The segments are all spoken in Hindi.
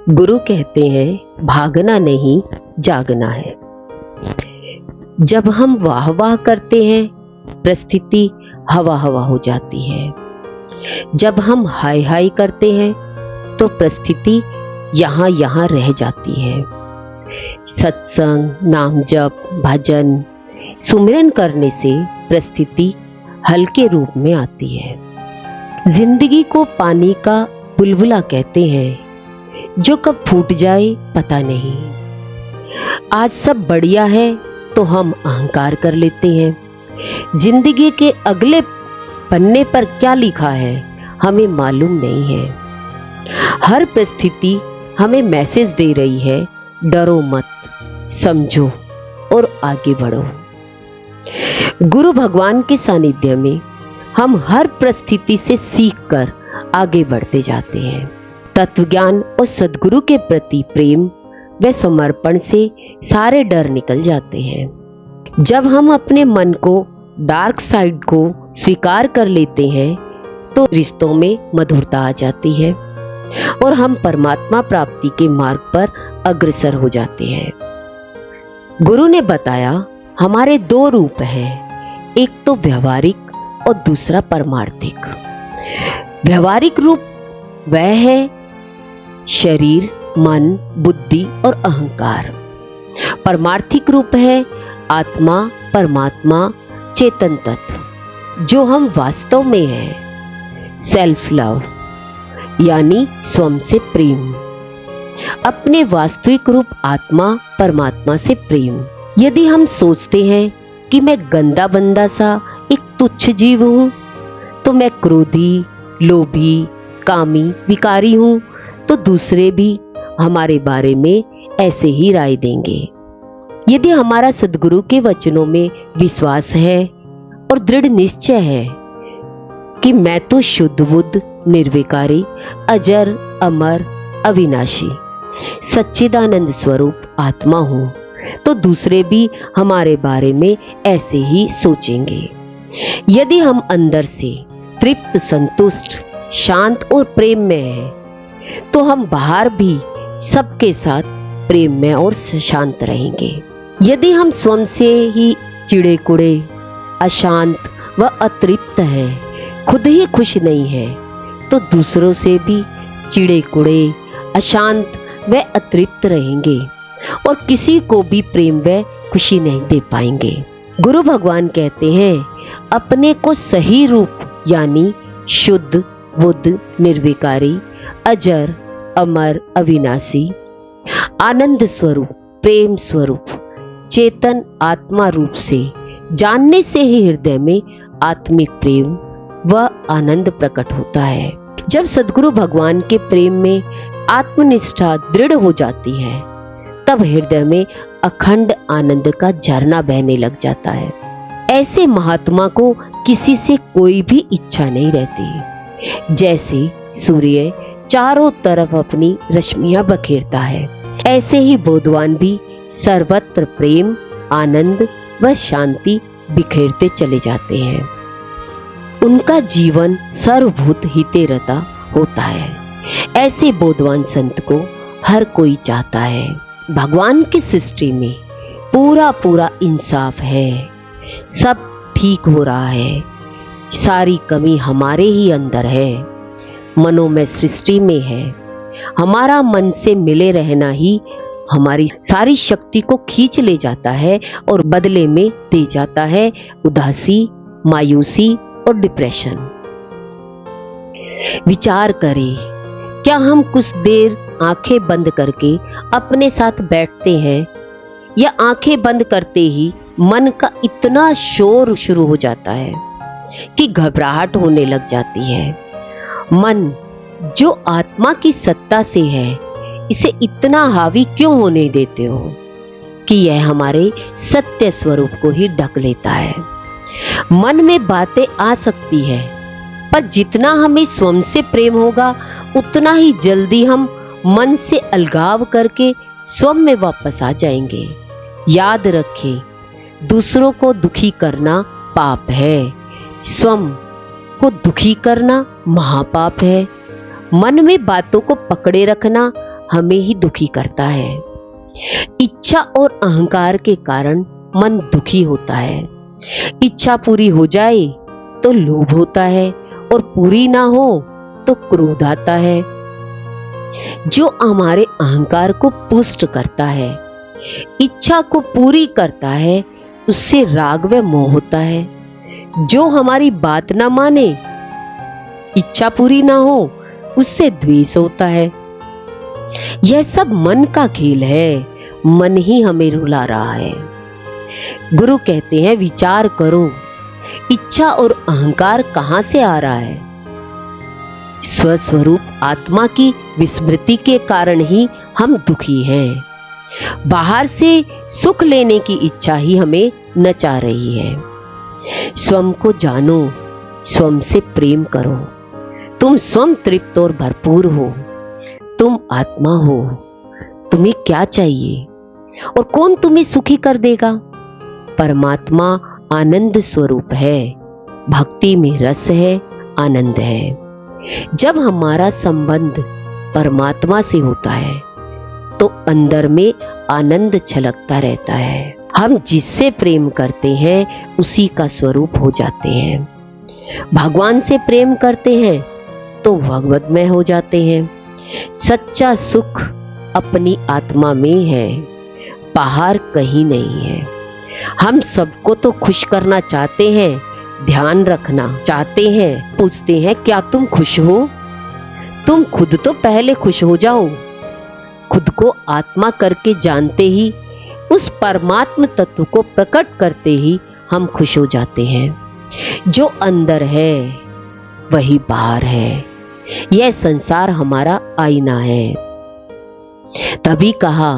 गुरु कहते हैं भागना नहीं जागना है। जब हम वाह वाह करते हैं परिस्थिति हवा हवा हो जाती है। जब हम हाय हाय करते हैं तो परिस्थिति यहाँ यहाँ रह जाती है। सत्संग, नाम जप, भजन, सुमिरन करने से परिस्थिति हल्के रूप में आती है। जिंदगी को पानी का बुलबुला कहते हैं, जो कब फूट जाए पता नहीं। आज सब बढ़िया है तो हम अहंकार कर लेते हैं। जिंदगी के अगले पन्ने पर क्या लिखा है हमें मालूम नहीं है। हर परिस्थिति हमें मैसेज दे रही है, डरो मत, समझो और आगे बढ़ो। गुरु भगवान के सानिध्य में हम हर परिस्थिति से सीखकर आगे बढ़ते जाते हैं। तत्वज्ञान और सद्गुरु के प्रति प्रेम व समर्पण से सारे डर निकल जाते हैं। जब हम अपने मन को, डार्क साइड को स्वीकार कर लेते हैं तो रिश्तों में मधुरता आ जाती है और हम परमात्मा प्राप्ति के मार्ग पर अग्रसर हो जाते हैं। गुरु ने बताया हमारे दो रूप हैं, एक तो व्यवहारिक और दूसरा परमार्थिक। व्यवहारिक रूप वह है शरीर, मन, बुद्धि और अहंकार। परमार्थिक रूप है आत्मा, परमात्मा, चेतन तत्व, जो हम वास्तव में है। सेल्फ लव यानी स्वयं से प्रेम, अपने वास्तविक रूप आत्मा परमात्मा से प्रेम। यदि हम सोचते हैं कि मैं गंदा बंदा सा एक तुच्छ जीव हूं, तो मैं क्रोधी, लोभी, कामी, विकारी हूं, तो दूसरे भी हमारे बारे में ऐसे ही राय देंगे। यदि हमारा सद्गुरु के वचनों में विश्वास है और दृढ़ निश्चय है कि मैं तो शुद्ध बुद्ध, निर्विकारी, अजर, अमर, अविनाशी, सच्चिदानंद स्वरूप आत्मा हूं, तो दूसरे भी हमारे बारे में ऐसे ही सोचेंगे। यदि हम अंदर से तृप्त, संतुष्ट, शांत और प्रेम में हैं, तो हम बाहर भी सबके साथ प्रेम में और शांत रहेंगे। यदि हम स्वयं से ही चिड़े कुड़े, अशांत व अतृप्त हैं, खुद ही खुश नहीं है, तो दूसरों से भी चिड़े कुड़े, अशांत व अतृप्त रहेंगे और किसी को भी प्रेम व खुशी नहीं दे पाएंगे। गुरु भगवान कहते हैं अपने को सही रूप यानी शुद्ध, बुद्ध, निर्विकारी, अजर, अमर, अविनाशी, आनंद स्वरूप, प्रेम स्वरूप, चेतन आत्मा रूप से जानने से ही हृदय में आत्मिक प्रेम व आनंद प्रकट होता है। जब सद्गुरु भगवान के प्रेम में आत्मनिष्ठा दृढ़ हो जाती है, तब हृदय में अखंड आनंद का झरना बहने लग जाता है। ऐसे महात्मा को किसी से कोई भी इच्छा नहीं रहती। जैसे सूर्य चारों तरफ अपनी रश्मियां बखेरता है, ऐसे ही बोधवान भी सर्वत्र प्रेम, आनंद व शांति बिखेरते चले जाते हैं। उनका जीवन सर्वभूत हिते रता होता है। ऐसे बोधवान संत को हर कोई चाहता है। भगवान की सृष्टि में पूरा पूरा इंसाफ है, सब ठीक हो रहा है। सारी कमी हमारे ही अंदर है, मनोमय सृष्टि में है। हमारा मन से मिले रहना ही हमारी सारी शक्ति को खींच ले जाता है और बदले में दे जाता है उदासी, मायूसी और डिप्रेशन। विचार करें, क्या हम कुछ देर आंखें बंद करके अपने साथ बैठते हैं, या आंखें बंद करते ही मन का इतना शोर शुरू हो जाता है कि घबराहट होने लग जाती है। मन जो आत्मा की सत्ता से है, इसे इतना हावी क्यों होने देते हो कि यह हमारे सत्य स्वरूप को ही ढक लेता है। मन में बातें आ सकती है, पर जितना हमें स्वयं से प्रेम होगा, उतना ही जल्दी हम मन से अलगाव करके स्वयं में वापस आ जाएंगे। याद रखें, दूसरों को दुखी करना पाप है, स्वयं को दुखी करना महापाप है। मन में बातों को पकड़े रखना हमें ही दुखी करता है। इच्छा और अहंकार के कारण मन दुखी होता है। इच्छा पूरी हो जाए तो लोभ होता है और पूरी ना हो तो क्रोध आता है। जो हमारे अहंकार को पुष्ट करता है, इच्छा को पूरी करता है, उससे राग व मोह होता है। जो हमारी बात ना माने, इच्छा पूरी ना हो, उससे द्वेष होता है। यह सब मन का खेल है, मन ही हमें रुला रहा है। गुरु कहते हैं विचार करो, इच्छा और अहंकार कहां से आ रहा है? स्वस्वरूप आत्मा की विस्मृति के कारण ही हम दुखी हैं। बाहर से सुख लेने की इच्छा ही हमें नचा रही है। स्वयं को जानो, स्वयं से प्रेम करो। तुम स्वयं तृप्त और भरपूर हो। तुम आत्मा हो। तुम्हें क्या चाहिए और कौन तुम्हें सुखी कर देगा? परमात्मा आनंद स्वरूप है। भक्ति में रस है, आनंद है। जब हमारा संबंध परमात्मा से होता है तो अंदर में आनंद छलकता रहता है। हम जिससे प्रेम करते हैं उसी का स्वरूप हो जाते हैं। भगवान से प्रेम करते हैं तो भगवतमय हो जाते हैं। सच्चा सुख अपनी आत्मा में है, बाहर कहीं नहीं है। हम सबको तो खुश करना चाहते हैं, ध्यान रखना चाहते हैं, पूछते हैं क्या तुम खुश हो? तुम खुद तो पहले खुश हो जाओ। खुद को आत्मा करके जानते ही, उस परमात्म तत्व को प्रकट करते ही हम खुश हो जाते हैं। जो अंदर है वही बाहर है। यह संसार हमारा आईना है। तभी कहा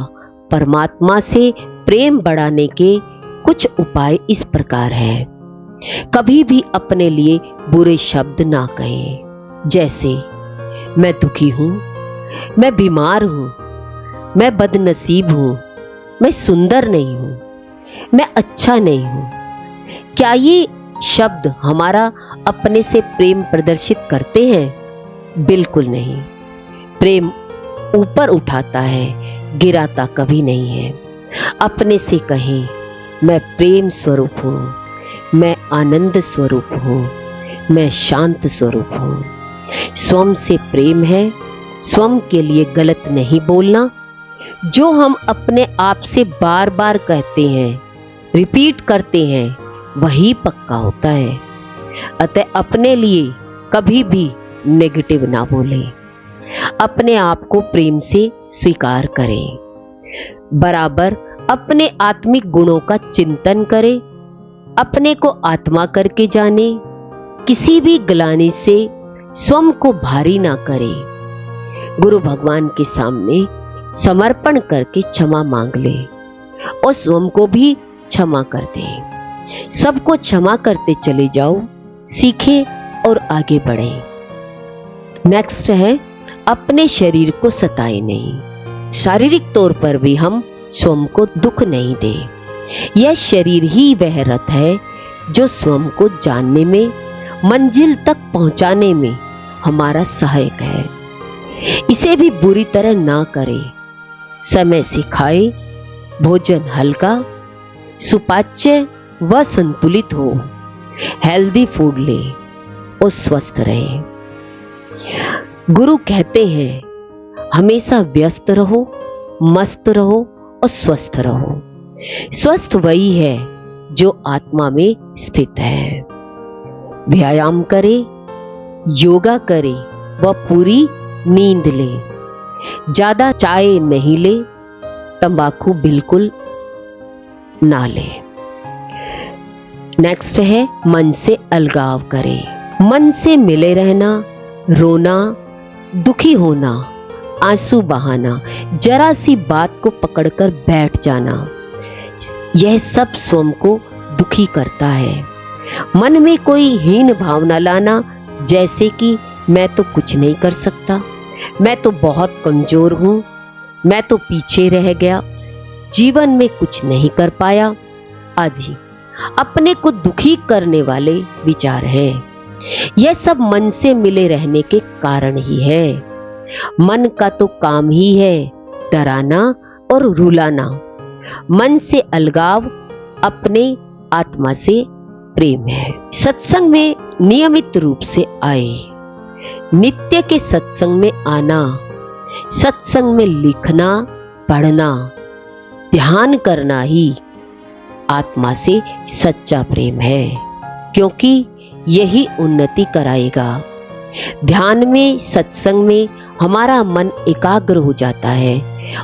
परमात्मा से प्रेम बढ़ाने के कुछ उपाय इस प्रकार है। कभी भी अपने लिए बुरे शब्द ना कहें, जैसे मैं दुखी हूं, मैं बीमार हूं, मैं बदनसीब हूं, मैं सुंदर नहीं हूं, मैं अच्छा नहीं हूं। क्या ये शब्द हमारा अपने से प्रेम प्रदर्शित करते हैं? बिल्कुल नहीं। प्रेम ऊपर उठाता है, गिराता कभी नहीं है। अपने से कहें मैं प्रेम स्वरूप हूं, मैं आनंद स्वरूप हूं, मैं शांत स्वरूप हूं। स्वयं से प्रेम है, स्वयं के लिए गलत नहीं बोलना। जो हम अपने आप से बार बार कहते हैं, रिपीट करते हैं, वही पक्का होता है। अतः अपने लिए कभी भी नेगेटिव ना बोलें। अपने आप को प्रेम से स्वीकार करें। बराबर अपने आत्मिक गुणों का चिंतन करें। अपने को आत्मा करके जाने। किसी भी ग्लानि से स्वयं को भारी ना करें। गुरु भगवान के सामने समर्पण करके क्षमा मांग ले और स्वयं को भी क्षमा कर दें। सबको क्षमा करते चले जाओ, सीखे और आगे बढ़े। नेक्स्ट है अपने शरीर को सताए नहीं। शारीरिक तौर पर भी हम स्वयं को दुख नहीं दें। यह शरीर ही वह रथ है जो स्वयं को जानने में, मंजिल तक पहुंचाने में हमारा सहायक है। इसे भी बुरी तरह ना करें। समय से खाए, भोजन हल्का, सुपाच्य व संतुलित हो। हेल्दी फूड ले और स्वस्थ रहे। गुरु कहते हैं हमेशा व्यस्त रहो, मस्त रहो और स्वस्थ रहो। स्वस्थ वही है जो आत्मा में स्थित है। व्यायाम करे, योगा करे व पूरी नींद ले। ज्यादा चाय नहीं ले, तंबाकू बिल्कुल ना ले। नेक्स्ट है मन से अलगाव करे। मन से मिले रहना, रोना, दुखी होना, आंसू बहाना, जरा सी बात को पकड़कर बैठ जाना, यह सब स्वयं को दुखी करता है। मन में कोई हीन भावना लाना, जैसे कि मैं तो कुछ नहीं कर सकता, मैं तो बहुत कमजोर हूं, मैं तो पीछे रह गया, जीवन में कुछ नहीं कर पाया आदि अपने को दुखी करने वाले विचार हैं। यह सब मन से मिले रहने के कारण ही है। मन का तो काम ही है डराना और रुलाना। मन से अलगाव अपने आत्मा से प्रेम है। सत्संग में नियमित रूप से आए, नित्य के सत्संग में आना, सत्संग में लिखना, पढ़ना, ध्यान करना ही आत्मा से सच्चा प्रेम है, क्योंकि यही उन्नति कराएगा। ध्यान में, सत्संग में हमारा मन एकाग्र हो जाता है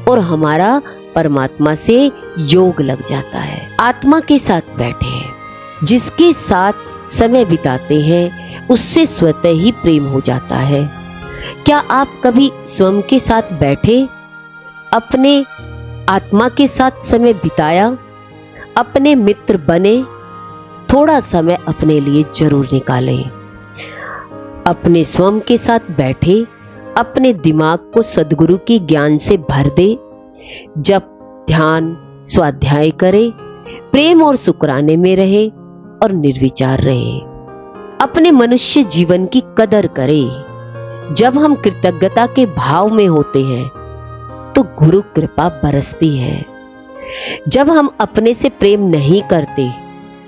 और हमारा परमात्मा से योग लग जाता है। आत्मा के साथ बैठे हैं, जिसके साथ समय बिताते हैं उससे स्वतः ही प्रेम हो जाता है। क्या आप कभी स्वयं के साथ बैठे, अपने आत्मा के साथ समय बिताया, अपने मित्र बने? थोड़ा समय अपने लिए जरूर निकालें। अपने स्वयं के साथ बैठे, अपने दिमाग को सद्गुरु के ज्ञान से भर दे, जप, ध्यान, स्वाध्याय करे, प्रेम और शुक्राने में रहे और निर्विचार रहे। अपने मनुष्य जीवन की कदर करे। जब हम कृतज्ञता के भाव में होते हैं तो गुरु कृपा बरसती है। जब हम अपने से प्रेम नहीं करते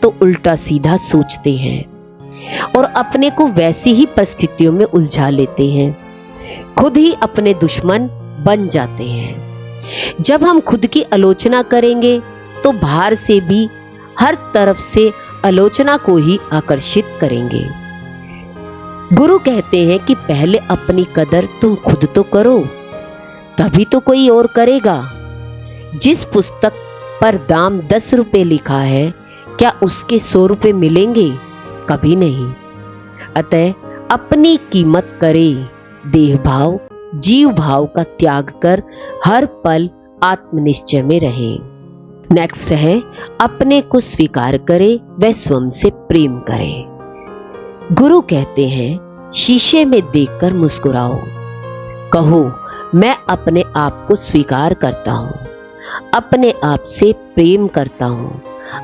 तो उल्टा सीधा सोचते हैं और अपने को वैसी ही परिस्थितियों में उलझा लेते हैं, खुद ही अपने दुश्मन बन जाते हैं। जब हम खुद की आलोचना करेंगे तो बाहर से भी हर तरफ से आलोचना को ही आकर्षित करेंगे। गुरु कहते हैं कि पहले अपनी कदर तुम खुद तो करो, तभी तो कोई और करेगा। जिस पुस्तक पर दाम 10 रुपए लिखा है, क्या उसके 100 रुपए मिलेंगे? कभी नहीं। अतः अपनी कीमत करे, देह भाव, जीव भाव का त्याग कर हर पल आत्मनिश्चय में रहे। नेक्स्ट है, अपने को स्वीकार करे व स्वयं से प्रेम करे। गुरु कहते हैं, शीशे में देखकर मुस्कुराओ, कहो मैं अपने आप को स्वीकार करता हूं, अपने आप से प्रेम करता हूं।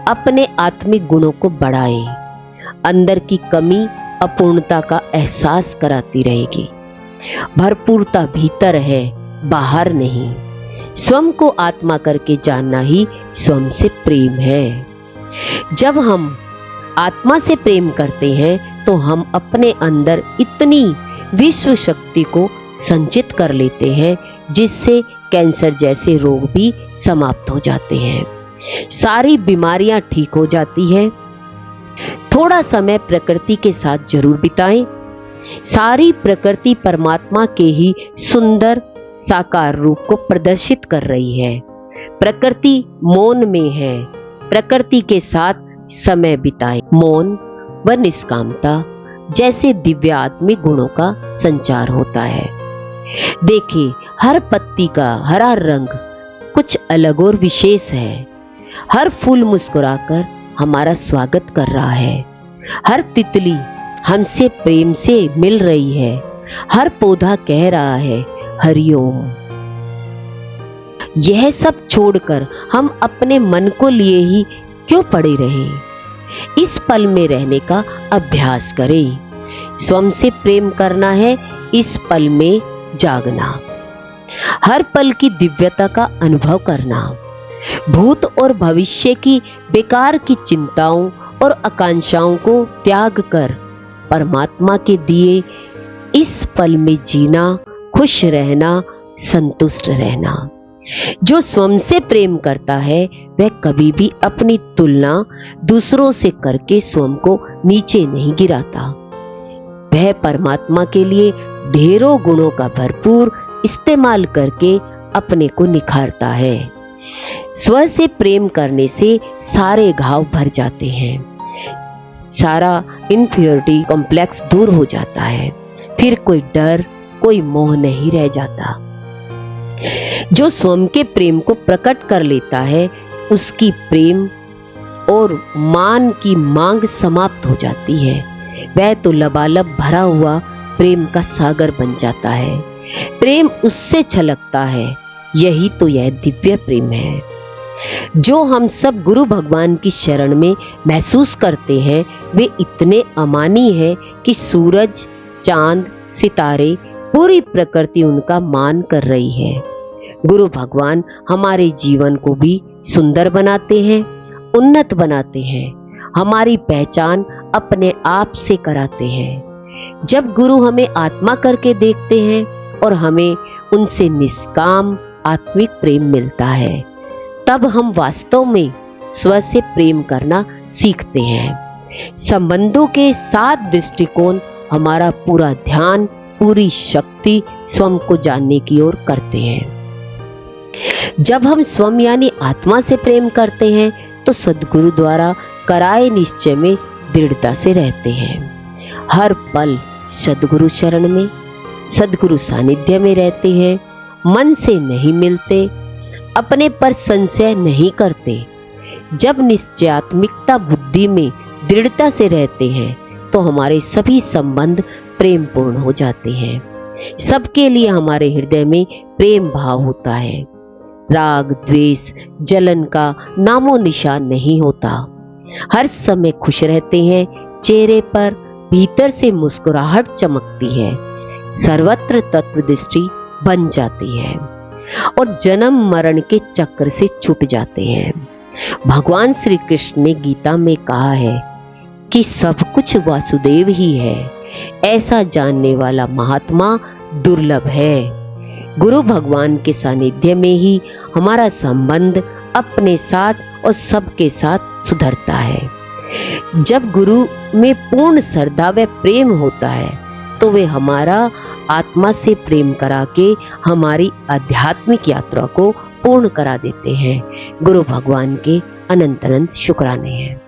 अपने आत्मिक गुणों को बढ़ाए, अंदर की कमी अपूर्णता का एहसास कराती रहेगी। भरपूरता भीतर है, बाहर नहीं। स्वयं को आत्मा करके जानना ही स्वयं से प्रेम है। जब हम आत्मा से प्रेम करते हैं तो हम अपने अंदर इतनी विश्व शक्ति को संचित कर लेते हैं, जिससे कैंसर जैसे रोग भी समाप्त हो जाते हैं, सारी बीमारियां ठीक हो जाती है। थोड़ा समय प्रकृति के साथ जरूर बिताएं। सारी प्रकृति परमात्मा के ही सुंदर साकार रूप को प्रदर्शित कर रही है। प्रकृति मौन में है, प्रकृति के साथ समय बिताएं। मौन व निष्कामता जैसे दिव्यात्मिक गुणों का संचार होता है। देखिए, हर पत्ती का हरा रंग कुछ अलग और विशेष है। हर फूल मुस्कुराकर हमारा स्वागत कर रहा है। हर तितली हमसे प्रेम से मिल रही है। हर पौधा कह रहा है हरिओम। यह सब छोड़कर हम अपने मन को लिए ही क्यों पड़े रहे? इस पल में रहने का अभ्यास करें। स्वयं से प्रेम करना है, इस पल में जागना, हर पल की दिव्यता का अनुभव करना, भूत और भविष्य की बेकार की चिंताओं और आकांक्षाओं को त्याग कर परमात्मा के दिए इस पल में जीना, खुश रहना, संतुष्ट रहना। जो स्वयं से प्रेम करता है वह कभी भी अपनी तुलना दूसरों से करके स्वयं को नीचे नहीं गिराता। वह परमात्मा के लिए ढेरों गुणों का भरपूर इस्तेमाल करके अपने को निखारता है। स्व से प्रेम करने से सारे घाव भर जाते हैं, सारा इन्फीरियरिटी कॉम्प्लेक्स दूर हो जाता है, फिर कोई डर, कोई मोह नहीं रह जाता। जो स्वयं के प्रेम को प्रकट कर लेता है, उसकी प्रेम और मान की मांग समाप्त हो जाती है। वह तो लबालब भरा हुआ प्रेम का सागर बन जाता है। प्रेम उससे छलकता है। यही तो यह दिव्य प्रेम है जो हम सब गुरु भगवान की शरण में महसूस करते हैं। वे इतने अमानी हैं कि सूरज, चांद, सितारे पूरी प्रकृति उनका मान कर रही है। गुरु भगवान हमारे जीवन को भी सुंदर बनाते हैं, उन्नत बनाते हैं, हमारी पहचान अपने आप से कराते हैं। जब गुरु हमें आत्मा करके देखते हैं और हमें उनसे निष्काम आत्मिक प्रेम मिलता है, तब हम वास्तव में स्व से प्रेम करना सीखते हैं। संबंधों के 7 दृष्टिकोण हमारा पूरा ध्यान, पूरी शक्ति स्वयं को जानने की ओर करते हैं। जब हम स्वयं यानी आत्मा से प्रेम करते हैं तो सद्गुरु द्वारा कराए निश्चय में दृढ़ता से रहते हैं। हर पल सद्गुरु शरण में, सद्गुरु सानिध्य में रहते हैं। मन से नहीं मिलते, अपने पर संशय नहीं करते। जब निश्चयात्मिकता बुद्धि में दृढ़ता से रहते हैं तो हमारे सभी संबंध प्रेम पूर्ण हो जाते हैं। सबके लिए हमारे हृदय में प्रेम भाव होता है। राग, द्वेष, जलन का नामो निशान नहीं होता। हर समय खुश रहते हैं, चेहरे पर भीतर से मुस्कुराहट चमकती है, सर्वत्र तत्व दृष्टि बन जाती है और जन्म मरण के चक्र से छूट जाते हैं। भगवान श्री कृष्ण ने गीता में कहा है कि सब कुछ वासुदेव ही है, ऐसा जानने वाला महात्मा दुर्लभ है। गुरु भगवान के सानिध्य में ही हमारा संबंध अपने साथ और सबके साथ सुधरता है। जब गुरु में पूर्ण श्रद्धा व प्रेम होता है तो वे हमारा आत्मा से प्रेम करा के हमारी आध्यात्मिक यात्रा को पूर्ण करा देते हैं। गुरु भगवान के अनंत अनंत शुक्राने हैं।